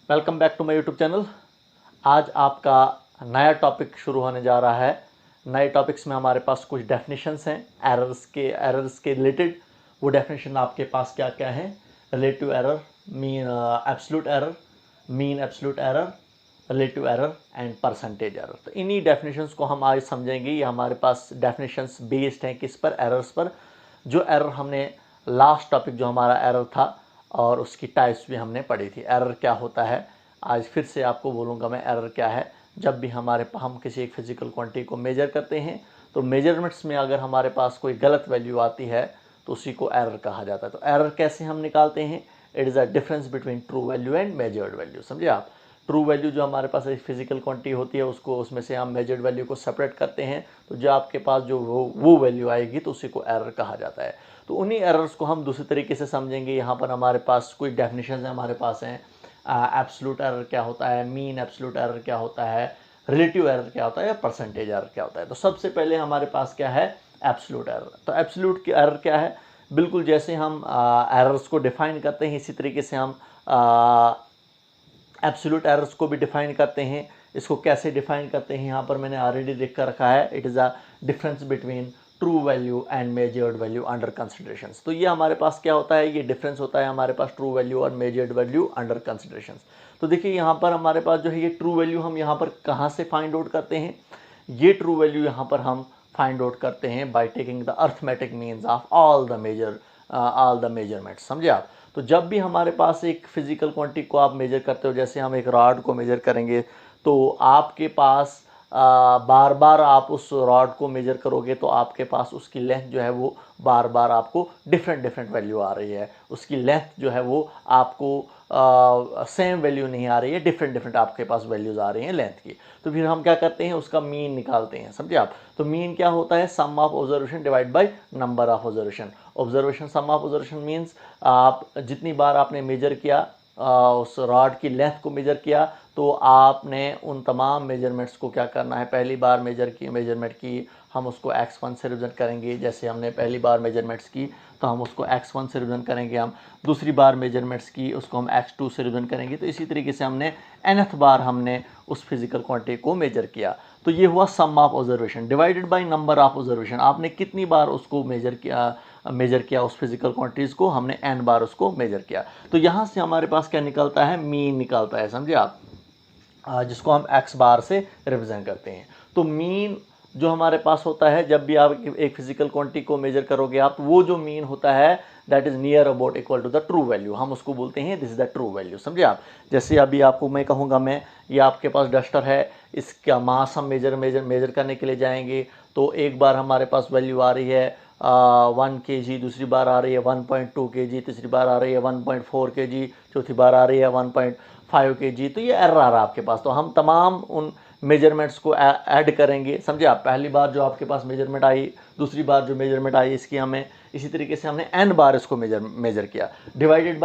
Welcome back to my YouTube channel. आज आपका नया टॉपिक शुरू होने जा रहा है। नए टॉपिक्स में हमारे पास कुछ डेफिनेशंस हैं एरर्स के रिलेटेड। वो डेफिनेशन आपके पास क्या क्या हैं? Relative error, mean absolute error, mean absolute error, relative error and percentage error. तो इन्हीं डेफिनेशंस को हम आज समझेंगे। ये हमारे पास डेफिनेशंस बेस्ड हैं किस पर? एरर्स पर। जो एरर हमने लास्ट टॉपिक जो हमारा एरर था और उसकी टाइप्स भी हमने पढ़ी थी। एरर क्या होता है आज फिर से आपको बोलूँगा मैं। एरर क्या है? जब भी हम किसी एक फिजिकल क्वांटिटी को मेजर करते हैं तो मेजरमेंट्स में अगर हमारे पास कोई गलत वैल्यू आती है तो उसी को एरर कहा जाता है। तो एरर कैसे हम निकालते हैं? It is a difference between true value and measured value. समझे आप? ट्रू वैल्यू जो हमारे पास एक फिजिकल क्वांटिटी होती है उसको उसमें से हम मेजर्ड वैल्यू को सेपरेट करते हैं, तो जो आपके पास जो वो वैल्यू आएगी तो उसी को एरर कहा जाता है। तो उन्हीं एरर्स को हम दूसरे तरीके से समझेंगे। यहाँ पर हमारे पास कुछ डेफिनेशन हमारे पास हैं। एब्सोल्यूट एरर क्या होता है, मीन एब्सोल्यूट एरर क्या होता है, रिलेटिव एरर क्या होता है, या परसेंटेज एरर क्या होता है। तो सबसे पहले हमारे पास क्या है? Absolute error. तो एब्सोल्यूट एरर क्या है? बिल्कुल जैसे हम एरर्स को डिफाइन करते हैं इसी तरीके से हम एब्सोल्यूट एरर्स को भी डिफाइन करते हैं। इसको कैसे डिफाइन करते हैं यहाँ पर मैंने ऑलरेडी लिख कर रखा है। It is a difference between true value and measured value under considerations. तो ये हमारे पास क्या होता है? ये डिफरेंस होता है हमारे पास ट्रू वैल्यू और मेजर्ड वैल्यू अंडर कंसिडरेशंस। तो देखिए यहाँ पर हमारे पास जो है ये ट्रू वैल्यू हम यहाँ पर कहाँ से फाइंड आउट करते हैं? ये ट्रू वैल्यू यहाँ पर हम फाइंड आउट करते हैं by taking the arithmetic means of all the measurements. समझे आप? तो जब भी हमारे पास एक फिजिकल क्वांटिटी को आप मेजर करते हो, जैसे हम एक रॉड को मेजर करेंगे तो आपके पास बार बार आप उस रॉड को मेजर करोगे तो आपके पास उसकी लेंथ जो है वो बार बार आपको डिफरेंट वैल्यू आ रही है। उसकी लेंथ जो है वो आपको सेम वैल्यू नहीं आ रही है, डिफरेंट आपके पास वैल्यूज़ आ रही हैं लेंथ की। तो फिर हम क्या करते हैं? उसका मीन निकालते हैं। समझे आप? तो मीन क्या होता है? Sum of observation divide by number of observation. Sum of observation means आप जितनी बार आपने मेजर किया, उस रॉड की लेंथ को मेजर किया, तो आपने उन तमाम मेजरमेंट्स को क्या करना है? पहली बार मेजरमेंट की हम उसको x1 से रिप्रेजेंट करेंगे। जैसे हमने पहली बार मेजरमेंट्स की तो हम उसको x1 से रिप्रेजेंट करेंगे। हम दूसरी बार मेजरमेंट्स की उसको हम x2 से रिप्रेजेंट करेंगे। तो इसी तरीके से हमने nth बार हमने उस फिजिकल क्वांटिटी को मेजर किया। तो ये हुआ sum of observation divided by number of observation. आपने कितनी बार उसको मेजर किया उस फिजिकल क्वांटिटीज़ को? हमने n बार उसको मेजर किया। तो यहाँ से हमारे पास क्या निकलता है? मीन निकलता है। समझे आप? जिसको हम x बार से रिप्रेजेंट करते हैं। तो मीन जो हमारे पास होता है, जब भी आप एक फिजिकल क्वांटिटी को मेजर करोगे आप, वो जो मीन होता है that is near about equal to the true value. हम उसको बोलते हैं this is the true value. समझे आप? जैसे अभी आपको मैं कहूँगा, मैं ये आपके पास डस्टर है, इसका मास हम मेजर करने के लिए जाएंगे तो एक बार हमारे पास वैल्यू आ रही है 1 kg, दूसरी बार आ रही है 1.2 kg, तीसरी बार आ रही है 1.4 kg, चौथी बार आ रही है 1.5 kg। तो ये एरर आ रहा है आपके पास। तो हम तमाम उन मेजरमेंट्स को ऐड करेंगे। समझे आप? पहली बार जो आपके पास मेजरमेंट आई, दूसरी बार जो मेजरमेंट आई, इसकी हमें इसी तरीके से हमने n बार इसको मेजर किया डिवाइडेड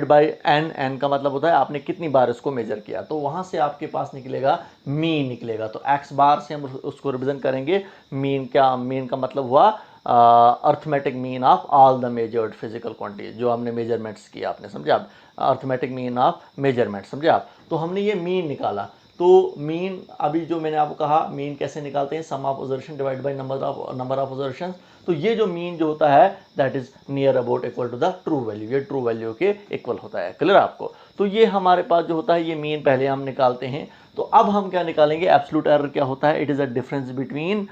बाय n का मतलब होता है आपने कितनी बार इसको मेजर किया। तो वहाँ से आपके पास निकलेगा मीन निकलेगा। तो x बार से हम उसको रिप्रेजेंट करेंगे। मीन का मतलब हुआ arithmetic mean of all the measured physical quantities जो हमने मेजरमेंट्स किया आपने। समझे आप? Arithmetic mean of measurement. समझे आप? तो हमने ये मीन निकाला। तो मीन अभी जो मैंने आपको कहा, मीन कैसे निकालते हैं? Sum of observation divide by number of observation. तो ये जो मीन जो होता है that is near about equal to the true value. ये ट्रू वैल्यू के इक्वल होता है। क्लियर आपको? तो ये हमारे पास जो होता है ये मीन पहले हम निकालते हैं। तो अब हम क्या निकालेंगे? एब्सोल्यूट एरर क्या होता है? It is a difference between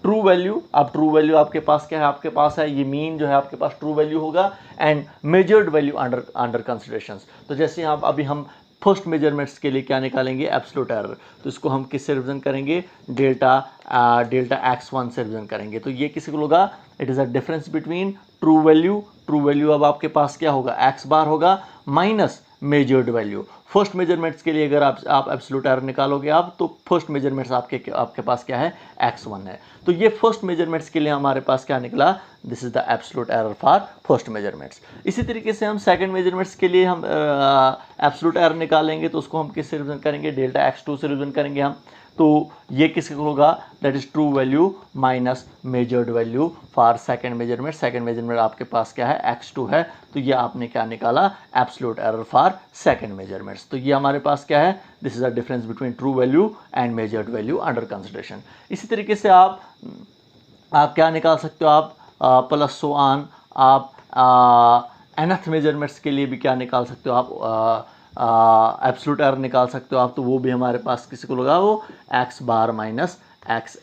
true value. अब ट्रू वैल्यू आपके पास क्या है? आपके पास है ये मीन जो है आपके पास ट्रू वैल्यू होगा and measured value under considerations. तो जैसे आप अभी हम फर्स्ट मेजरमेंट्स के लिए क्या निकालेंगे? Absolute error. तो इसको हम किससे रिप्रेजेंट करेंगे? डेल्टा x1 से रिप्रेजेंट करेंगे। तो ये किसी को होगा? It is a difference between true value अब आपके पास क्या होगा? x बार होगा minus measured value. First measurements के लिए अगर आप एब्सोल्यूट एरर निकालोगे आप, तो फर्स्ट मेजरमेंट्स आपके पास क्या है? x1 है। तो ये फर्स्ट मेजरमेंट्स के लिए हमारे पास क्या निकला? This is the absolute error for first measurements. इसी तरीके से हम सेकंड मेजरमेंट्स के लिए हम एब्सोल्यूट एरर निकालेंगे तो उसको हम किससे रिप्रेजेंट करेंगे? डेल्टा x2 से रिप्रेजेंट करेंगे हम। तो ये किसके होगा, that is true value minus measured value for second measurement. Second measurement आपके पास क्या है, x2 है, तो ये आपने क्या निकाला, absolute error for second measurements. तो ये हमारे पास क्या है, this is the difference between true value and measured value under consideration. इसी तरीके से आप क्या निकाल सकते हो, आप प्लस सो ऑन, आप nth मेजरमेंट्स के लिए भी क्या निकाल सकते हो, आप एब्सोल्यूट एरर निकाल सकते हो आप, तो वो भी हमारे पास किसी को लगा, वो x बार माइनस एक्स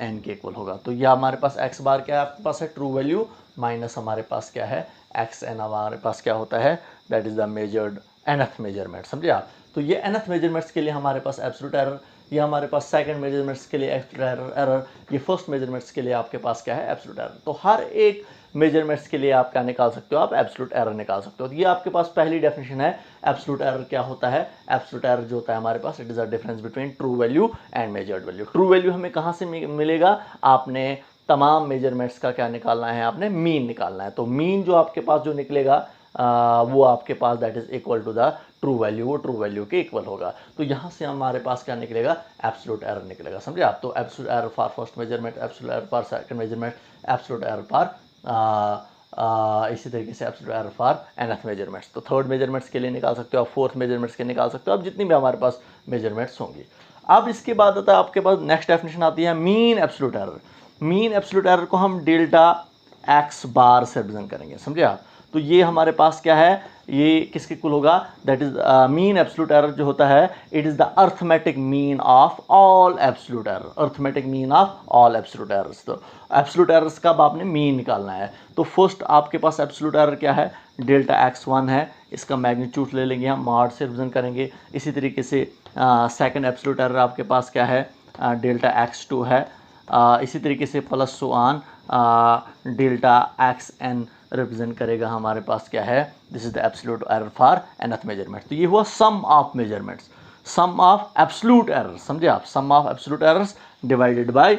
एन के इक्वल होगा। तो यह हमारे पास x बार क्या है, आपके पास है ट्रू वैल्यू, माइनस हमारे पास क्या है, एक्स एन हमारे पास क्या होता है, that is the measured nth measurement. समझे आप। तो ये nth मेजरमेंट्स के लिए हमारे पास एब्सोल्यूट एरर, ये हमारे पास सेकंड मेजरमेंट्स के लिए एब्सोल्यूट एरर, ये फर्स्ट मेजरमेंट्स के लिए आपके पास क्या है, एब्सोल्यूट एरर। तो हर एक मेजरमेंट्स के लिए आप क्या निकाल सकते हो, आप एब्सोल्यूट एरर निकाल सकते हो। तो ये आपके पास पहली डेफिनेशन है। एब्सोल्यूट एरर क्या होता है, एब्सोल्यूट एरर जो होता है हमारे पास, it is a difference between true value and measured value. True value हमें कहाँ से मिलेगा, आपने तमाम मेजरमेंट्स का क्या निकालना है, आपने मीन निकालना है। तो मीन जो आपके पास जो निकलेगा वो आपके पास that is equal to the true value, वो ट्रू वैल्यू के इक्वल होगा। तो यहाँ से हमारे पास क्या निकलेगा, एब्सोल्यूट एरर निकलेगा। समझे आप। तो absolute error for first measurement, absolute error for second measurement, absolute error for इसी तरीके से absolute error for nth measurements. तो थर्ड मेजरमेंट्स के लिए निकाल सकते हो आप, फोर्थ मेजरमेंट्स के निकाल सकते हो आप, जितनी भी हमारे पास मेजरमेंट्स होंगी। अब इसके बाद आता है आपके पास नेक्स्ट डेफिनेशन आती है mean absolute error. Mean absolute error को हम डेल्टा x बार से रिप्रेजेंट करेंगे। समझे आप। तो ये हमारे पास क्या है, ये किसके इक्वल होगा, that is mean absolute error जो होता है, it is the arithmetic mean of all absolute error, arithmetic mean of all absolute errors. तो एब्सोल्यूट एरर्स का आपने मीन निकालना है। तो फर्स्ट आपके पास एब्सोल्यूट एरर क्या है, डेल्टा x1 है, इसका मैग्नीट्यूड ले लेंगे हम, मॉड से रिप्रेजेंट करेंगे। इसी तरीके से सेकंड एब्सोल्यूट एरर आपके पास क्या है, डेल्टा x2 है। इसी तरीके से plus so on delta xn represent करेगा हमारे पास क्या है, this is the absolute error for nth measurement. तो ये हुआ sum of measurements, sum of absolute errors. समझे आप, sum of absolute errors divided by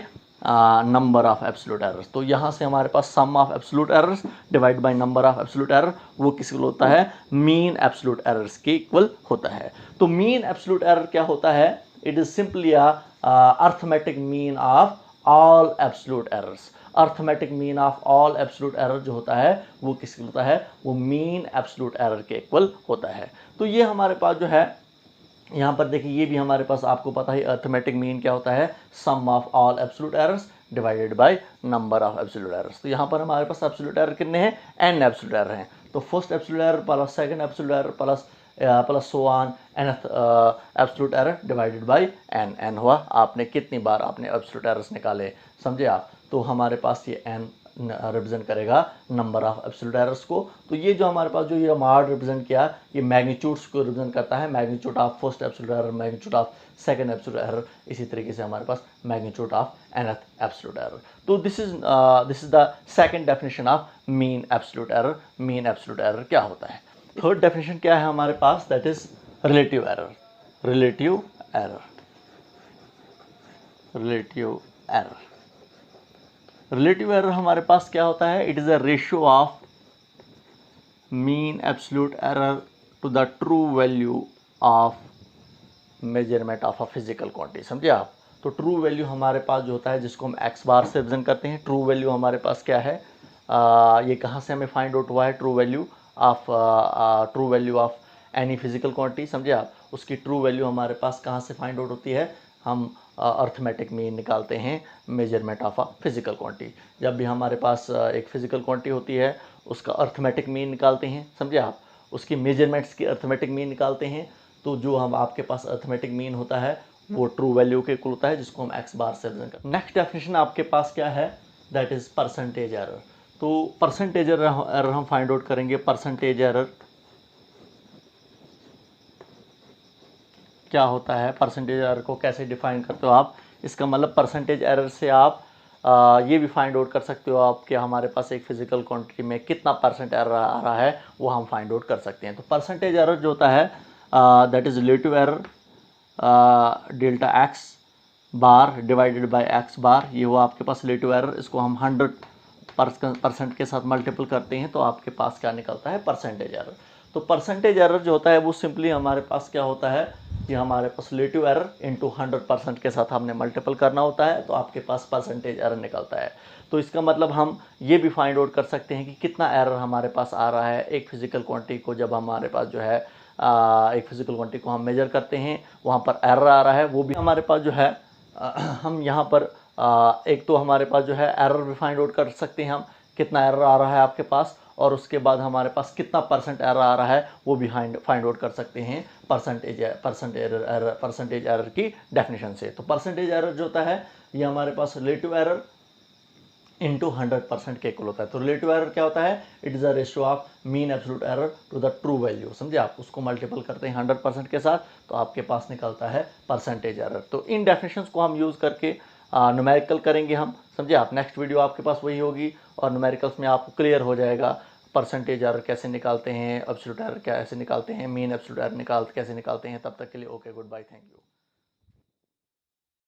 number of absolute errors. तो यहाँ से हमारे पास sum of absolute errors divide by number of absolute error, वो किसके होता है, मीन एब्सोल्यूट एरर्स के इक्वल होता है। तो मीन एब्सोल्यूट एरर क्या होता है, it is simply arithmetic mean of all absolute errors. Arithmetic mean of all absolute error जो होता है वो किसके होता है, वो मीन एब्सोल्यूट एरर के इक्वल होता है। तो ये हमारे पास जो है, यहाँ पर देखिए, ये भी हमारे पास आपको पता है अर्थमेटिक मीन क्या होता है, sum of all absolute errors divided by number of absolute errors. तो यहाँ पर हमारे पास एब्सोल्यूट एरर कितने हैं, n एब्सोल्यूट एरर हैं। तो first absolute error plus second absolute error plus so on nth absolute error divided by n हुआ। आपने कितनी बार आपने एब्सोल्यूट एरर्स निकाले, समझे आप। तो हमारे पास ये n रिप्रेजेंट करेगा नंबर ऑफ एब्सोल्यूट एरर्स को। तो ये जो हमारे पास जो ये मॉड रिप्रेजेंट किया, ये मैग्नीट्यूड्स को रिप्रेजेंट करता है, magnitude of first absolute error, magnitude of second absolute error, इसी तरीके से हमारे पास magnitude of nth absolute error. तो this is the second definition of mean absolute error. Mean absolute error क्या होता है। थर्ड डेफिनेशन क्या है हमारे पास, that is relative error. Relative error, relative error, relative error हमारे पास क्या होता है, it is a ratio of mean absolute error to the true value of measurement of a physical quantity. समझे आप। तो ट्रू वैल्यू हमारे पास जो होता है, जिसको हम x बार से रिप्रेजेंट करते हैं, ट्रू वैल्यू हमारे पास क्या है, ये कहाँ से हमें फाइंड आउट हुआ है, true value of any physical quantity. समझे आप। उसकी ट्रू वैल्यू हमारे पास कहाँ से फाइंड आउट होती है, हम अर्थमेटिक मीन निकालते हैं measurement of a physical quantity. जब भी हमारे पास एक फिजिकल क्वांटिटी होती है, उसका अर्थमेटिक मीन निकालते हैं। समझे आप। उसकी मेजरमेंट्स की अर्थमेटिक मीन निकालते हैं। तो जो हम आपके पास अर्थमेटिक मीन होता है वो ट्रू वैल्यू के इक्वल होता है, जिसको हम x बार से रिप्रेजेंट करते हैं। नेक्स्ट डेफिनेशन आपके पास क्या है, दैट इज परसेंटेज एरर। तो परसेंटेज एरर हम फाइंड आउट करेंगे। परसेंटेज एरर क्या होता है, परसेंटेज एरर को कैसे डिफाइन करते हो आप। इसका मतलब परसेंटेज एरर से आप ये भी फाइंड आउट कर सकते हो आप कि हमारे पास एक फिजिकल क्वांटिटी में कितना परसेंट एरर आ रहा है, वो हम फाइंड आउट कर सकते हैं। तो परसेंटेज एरर जो होता है, that is relative error delta x bar divided by x बार, ये हुआ आपके पास रिलेटिव एरर। इसको हम 100% के साथ मल्टीपल करते हैं तो आपके पास क्या निकलता है, परसेंटेज एरर। तो परसेंटेज एरर जो होता है वो सिंपली हमारे पास क्या होता है, ये हमारे पास रिलेटिव एरर इंटू 100% के साथ हमने मल्टीपल करना होता है, तो आपके पास परसेंटेज एरर निकलता है। तो इसका मतलब हम ये भी फाइंड आउट कर सकते हैं कि कितना एरर हमारे पास आ रहा है एक फिजिकल क्वांटिटी को, जब हमारे पास जो है एक फिजिकल क्वांटिटी को हम मेजर करते हैं, वहाँ पर एरर आ रहा है, वो भी हमारे पास जो है हम यहाँ पर एक तो हमारे पास जो है एरर भी फाइंड आउट कर सकते हैं हम, कितना एरर आ रहा है आपके पास, और उसके बाद हमारे पास कितना परसेंट एरर आ रहा है वो भी फाइंड आउट कर सकते हैं परसेंटेज एरर की डेफिनेशन से। तो परसेंटेज एरर जो होता है ये हमारे पास रिलेटिव एरर इंटू 100% के इक्वल होता है। तो रिलेटिव एरर क्या होता है, it is a ratio of mean absolute error to the true value. समझे आप, उसको मल्टीपल करते हैं 100% के साथ तो आपके पास निकलता है परसेंटेज एरर। तो इन डेफिनेशंस को हम यूज़ करके न्यूमेरिकल करेंगे हम। समझे आप, नेक्स्ट वीडियो आपके पास वही होगी और न्यूमेरिकल्स में आपको क्लियर हो जाएगा परसेंटेज एरर कैसे निकालते हैं, एब्सोल्यूट एरर कैसे निकालते हैं, मीन एब्सोल्यूट एरर कैसे निकालते हैं। तब तक के लिए okay, good bye, thank you.